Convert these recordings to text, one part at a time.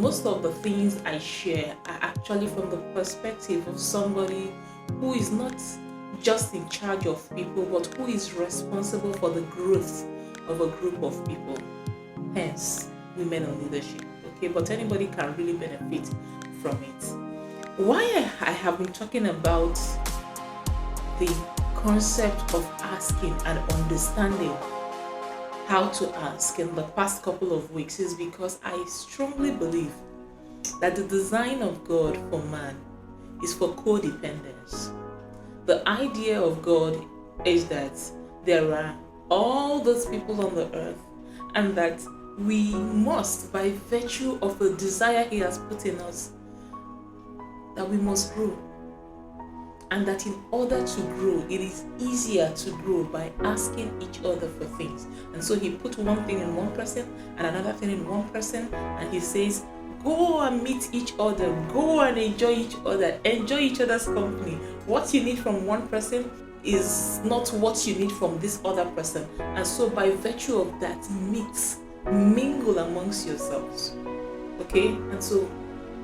Most of the things I share are actually from the perspective of somebody who is not just in charge of people, but who is responsible for the growth of a group of people. Hence, women in leadership. Okay, but anybody can really benefit from it. Why I have been talking about the concept of asking and understanding how to ask in the past couple of weeks is because I strongly believe that the design of God for man is for codependence. The idea of God is that there are all those people on the earth, and that we must, by virtue of the desire He has put in us, that we must grow. And that in order to grow, it is easier to grow by asking each other for things. And so He put one thing in one person and another thing in one person, and He says, go and meet each other, go and enjoy each other, enjoy each other's company. What you need from one person is not what you need from this other person. And so by virtue of that, mingle amongst yourselves. Okay? And so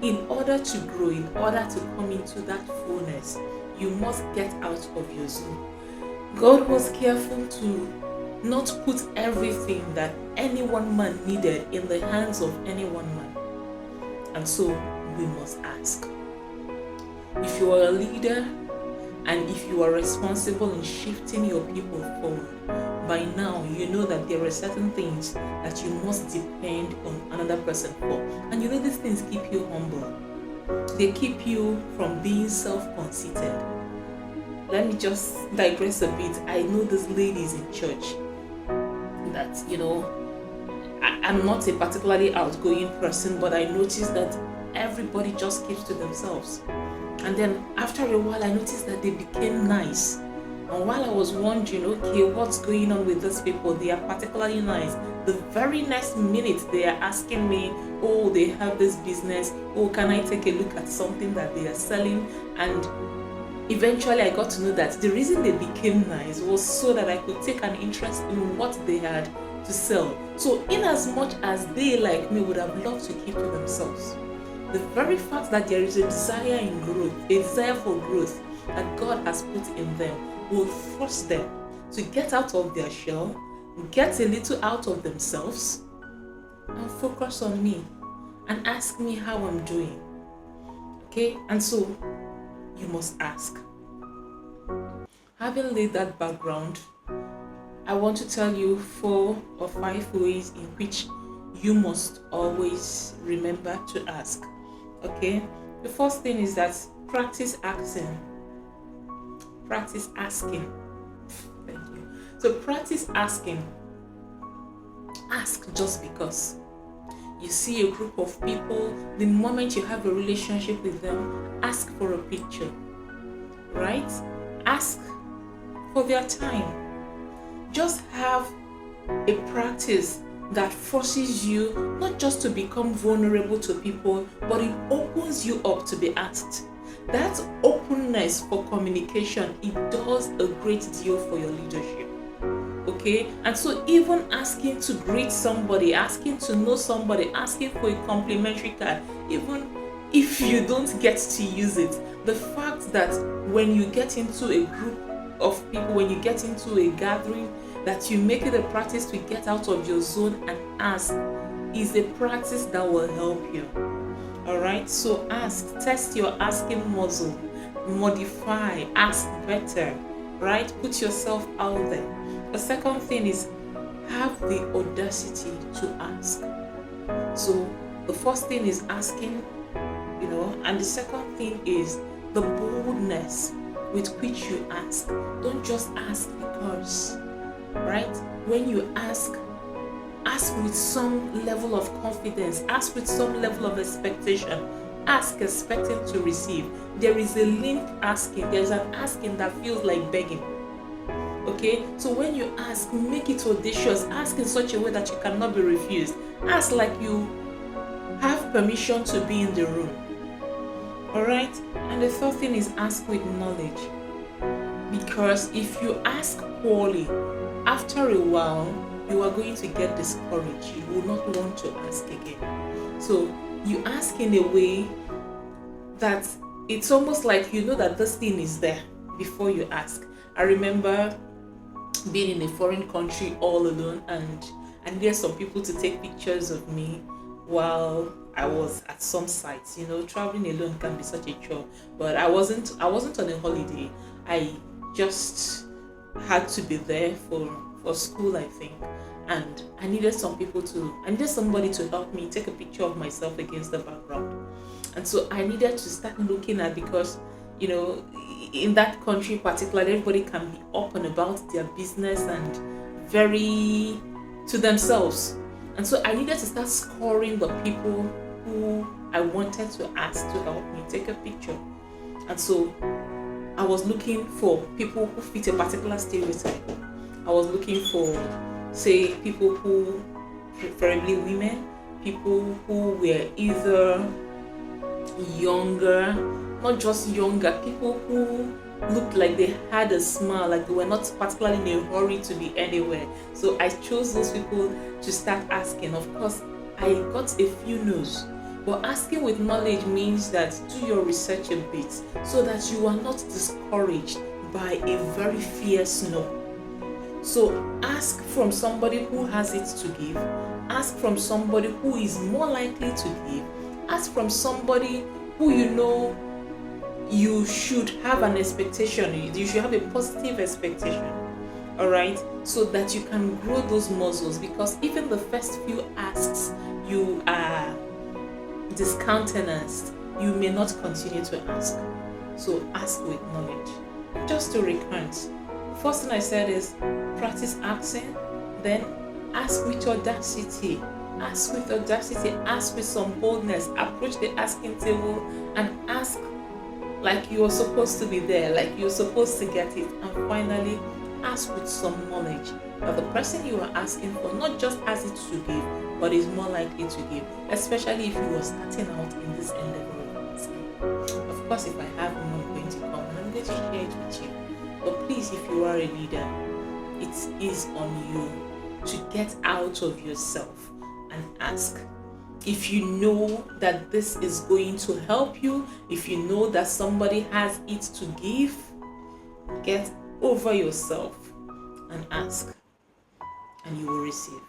in order to grow, in order to come into that fullness, you must get out of your zone. God was careful to not put everything that any one man needed in the hands of any one man. And so we must ask. If you are a leader and if you are responsible in shifting your people forward, by now you know that there are certain things that you must depend on another person for. And you know these things keep you humble. They keep you from being self-conceited. Let me just digress a bit. I know these ladies in church that, I'm not a particularly outgoing person, but I noticed that everybody just keeps to themselves. And then after a while, I noticed that they became nice. And while I was wondering, okay, what's going on with these people? They are particularly nice. The very next minute, they are asking me, oh, they have this business. Oh, can I take a look at something that they are selling? And eventually, I got to know that the reason they became nice was so that I could take an interest in what they had to sell. So, in as much as they, like me, would have loved to keep to themselves, the very fact that there is a desire in growth, a desire for growth that God has put in them, will force them to get out of their shell, get a little out of themselves, and focus on me and ask me how I'm doing. Okay? And so, you must ask. Having laid that background, I want to tell you 4 or 5 ways in which you must always remember to ask. Okay? The first thing is that practice asking. Practice asking. Thank you. So practice asking. Ask just because. You see a group of people, the moment you have a relationship with them, ask for a picture. Right? Ask for their time. Just have a practice that forces you not just to become vulnerable to people, but it opens you up to be asked. That openness for communication, it does a great deal for your leadership. Okay? And so even asking to greet somebody, asking to know somebody, asking for a complimentary card, even if you don't get to use it, the fact that when you get into a group of people, when you get into a gathering, that you make it a practice to get out of your zone and ask is a practice that will help you. Alright, so ask, test your asking muscle, modify, ask better, right? Put yourself out there. The second thing is have the audacity to ask. So the first thing is asking, and the second thing is the boldness with which you ask. Don't just ask because, right? When you ask with some level of confidence, ask with some level of expectation, ask expecting to receive. There is a link asking, there's an asking that feels like begging. Okay, so when you ask, make it audacious, ask in such a way that you cannot be refused. Ask like you have permission to be in the room. Alright, and the third thing is ask with knowledge. Because if you ask poorly, after a while, you are going to get discouraged. You will not want to ask again. So You ask in a way that it's almost like you know that this thing is there before you ask. I remember being in a foreign country all alone, and I needed some people to take pictures of me while I was at some sites. Traveling alone can be such a chore, but I wasn't on a holiday. I just had to be there for school, I think. And I needed somebody to help me take a picture of myself against the background. And so I needed to start looking at, because you know in that country particularly, everybody can be up and about their business and very to themselves. And so I needed to start scoring the people who I wanted to ask to help me take a picture. And so I was looking for people who fit a particular stereotype. I was looking for, say, people who, preferably women, people who were either younger, not just younger, people who looked like they had a smile, like they were not particularly in a hurry to be anywhere. So I chose those people to start asking. Of course, I got a few no's, but asking with knowledge means that do your research a bit so that you are not discouraged by a very fierce no. So ask from somebody who has it to give. Ask from somebody who is more likely to give. Ask from somebody who you should have an expectation. You should have a positive expectation. All right, so that you can grow those muscles. Because even the first few asks, you are discountenanced, you may not continue to ask. So ask with knowledge. Just to recount, first thing I said is practice asking, then ask with audacity. Ask with audacity, ask with some boldness, approach the asking table and ask like you're supposed to be there, like you're supposed to get it. And finally, ask with some knowledge that the person you are asking for not just has it to give, but is more likely to give, especially if you are starting out in this endeavor of asking. Of course, if I have one, I'm going to come and I'm going to share it with you. But please, if you are a leader, it is on you to get out of yourself and ask. If you know that this is going to help you, if you know that somebody has it to give, get over yourself and ask, and you will receive.